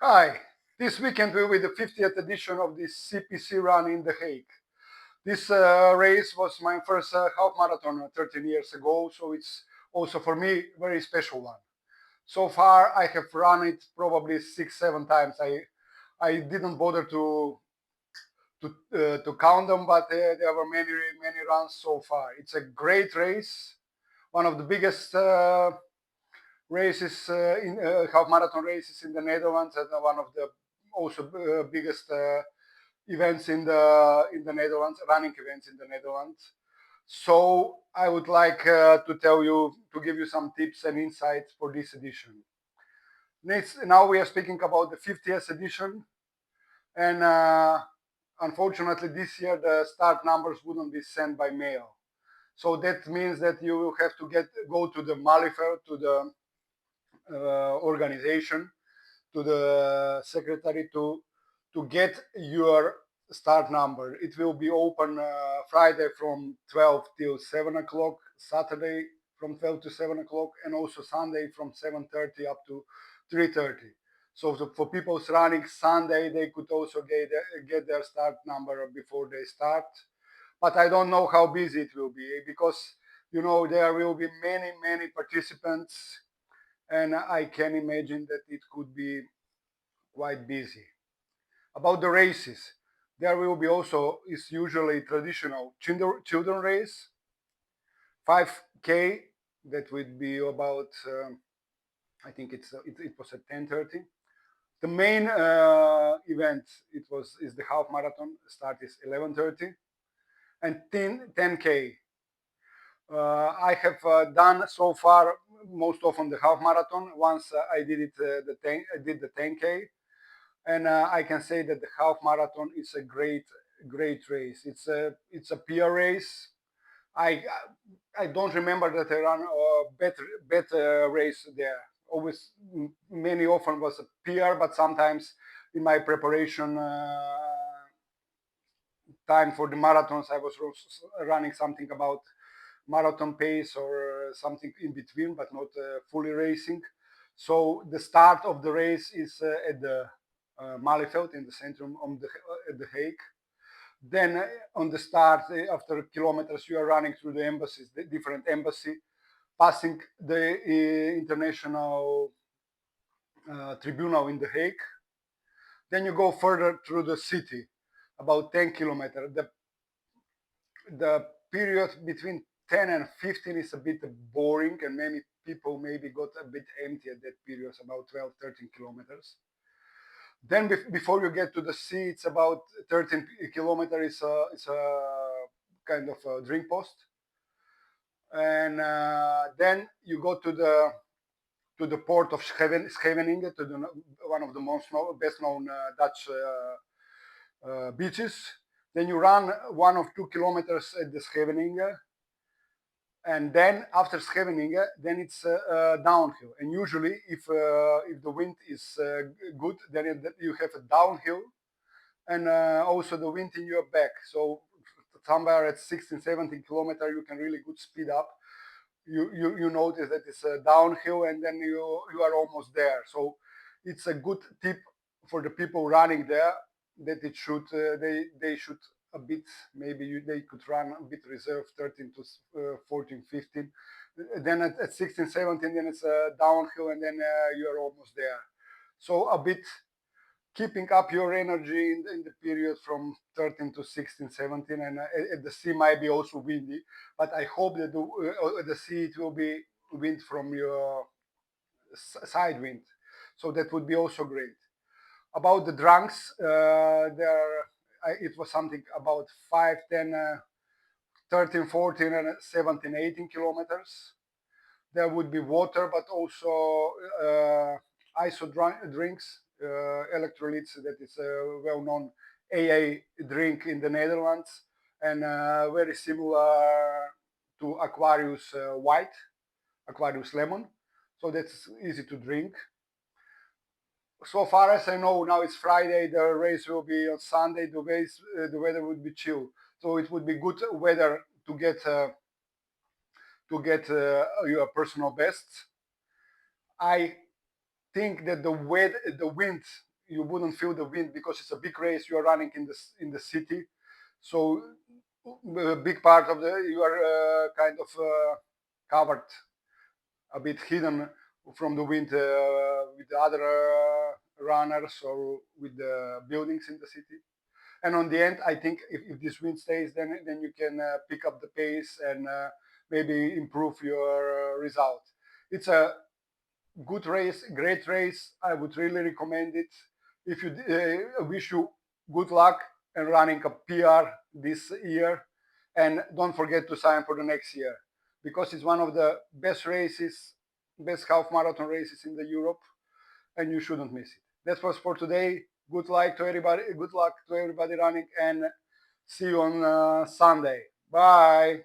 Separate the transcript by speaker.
Speaker 1: Hi, this weekend will be the 50th edition of the CPC run in The Hague. This race was my first half marathon 13 years ago, so it's also for me a very special one. So far, I have run it probably 6, 7 times. I didn't bother to count them, but there were many runs so far. It's a great race, one of the biggest races in half marathon races in the Netherlands, and one of the also biggest events in the Netherlands, running events in the Netherlands. So I would like to give you some tips and insights for this edition. Now we are speaking about the 50th edition, and unfortunately this year the start numbers wouldn't be sent by mail. So that means that you will have to go to the Malifer, to the organization, to the secretary to get your start number. It will be open Friday from 12 till 7 o'clock, Saturday from 12 to 7 o'clock, and also Sunday from 7:30 up to 3:30. So for people running Sunday, they could also get their start number before they start. But I don't know how busy it will be because there will be many participants, and I can imagine that it could be quite busy. About the races, there will be also, is usually traditional children race, 5K, that would be about, I think it was at 10:30. The main event is the half marathon. Start is 11:30, and 10K. I have done so far most often the half marathon. Once I did I did the 10K, and I can say that the half marathon is a great race. It's a peer race. I I don't remember that I ran a better race there. Always many often was a peer, but sometimes in my preparation time for the marathons, I was running something about marathon pace or something in between, but not fully racing. So the start of the race is at the Malieveld in the center of the Hague. Then on the start, after kilometers, you are running through the embassies, the different embassy, passing the international tribunal in the Hague. Then you go further through the city, about 10 kilometers. The period between 10 and 15 is a bit boring, and many people maybe got a bit empty at that period, about 12, 13 kilometers. Then before you get to the sea, it's about 13 kilometers. It's a kind of a drink post, and then you go to the port of Scheveningen, to one of the best known Dutch beaches. Then you run 1 or 2 kilometers at the Scheveningen, and then after Scheveningen, then it's downhill. And usually, if the wind is good, then you have a downhill, and also the wind in your back. So somewhere at 16, 17 kilometers, you can really good speed up. You notice that it's a downhill, and then you are almost there. So it's a good tip for the people running there, that it should they should a bit, maybe they could run a bit reserve 13 to 14, 15. Then at 16, 17, then it's a downhill, and then you are almost there. So a bit keeping up your energy in the period from 13 to 16, 17, and the sea might be also windy, but I hope that the sea, it will be wind from your side wind, so that would be also great. About the drunks, it was something about 5, 10, 13, 14, and 17, 18 kilometers. There would be water, but also iso drinks, electrolytes, that is a well-known AA drink in the Netherlands, and very similar to Aquarius White, Aquarius Lemon. So that's easy to drink. So far as I know, now it's Friday, the race will be on Sunday, the weather would be chill. So it would be good weather to get your personal best. I think that the wind you wouldn't feel the wind because it's a big race. You are running in the city, so a big part of the you are kind of covered, a bit hidden from the wind with the other runners or with the buildings in the city. And on the end, I think if this wind stays, then you can pick up the pace and maybe improve your result. It's a good race, great race. I would really recommend it. If you wish you good luck and running a PR this year, and don't forget to sign for the next year because it's one of the best races, best half marathon races in the Europe, and you shouldn't miss it. That was for today. Good luck to everybody. Good luck to everybody running, and see you on Sunday. Bye.